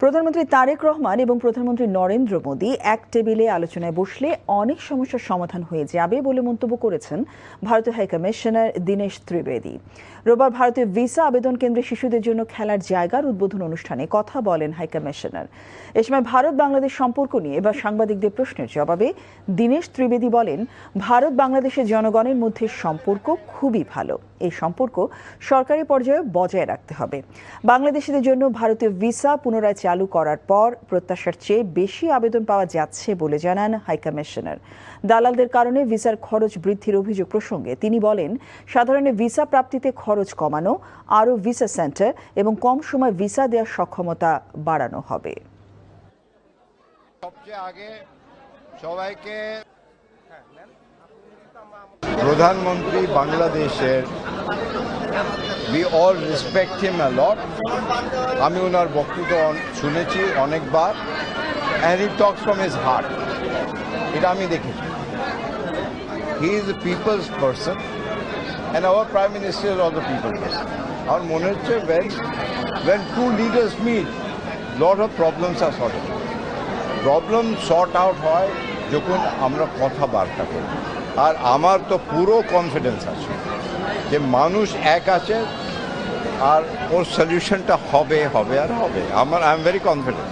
প্রধানমন্ত্রী তারেক রহমান এবং প্রধানমন্ত্রী নরেন্দ্র মোদী এক টেবিলে আলোচনায় বসলে অনেক সমস্যার সমাধান হয়ে যাবে বলে মন্তব্য করেছেন ভারতীয় হাইকমিশনার দীনেশ ত্রিবেদী। রোববার ভারতীয় ভিসা আবেদন কেন্দ্রে শিশুদের জন্য খেলার জায়গার উদ্বোধন অনুষ্ঠানে কথা বলেন হাইকমিশনার। এ সময় ভারত বাংলাদেশ সম্পর্ক নিয়ে এবার সাংবাদিকদের প্রশ্নের জবাবে দীনেশ ত্রিবেদী বলেন, ভারত বাংলাদেশের জনগণের মধ্যে সম্পর্ক খুবই ভালো। এই সম্পর্ক সরকারি পর্যায়ে বজায় রাখতে হবে। বাংলাদেশিদের জন্য ভারতীয় ভিসা পুনরায় চালু করার পর প্রত্যাশার চেয়ে বেশি আবেদন পাওয়া যাচ্ছে বলে জানান হাইকমিশনার। দালালদের কারণে ভিসার খরচ বৃদ্ধির অভিযোগ প্রসঙ্গে তিনি বলেন, সাধারণে ভিসা প্রাপ্তিতে খরচ কমানো, আরও ভিসা সেন্টার এবং কম সময় ভিসা দেওয়ার সক্ষমতা বাড়ানো হবে। সবচেয়ে আগে সবাইকে প্রধানমন্ত্রী বাংলাদেশের we all respect him a lot. আমি ওনার বক্তব্য শুনেছি অনেকবার, and he talks from his heart. এটা আমি দেখেছি। He is a people's person and our Prime Minister is also people's person. আমার মনে হচ্ছে when two leaders meet, lot of problems are sorted. Problem sort out হয় যখন আমরা কথাবার্তা করি। আর আমার তো পুরো কনফিডেন্স আছে যে মানুষ এক আছে আর ওর সলিউশনটা হবে আর হবে। I am very confident.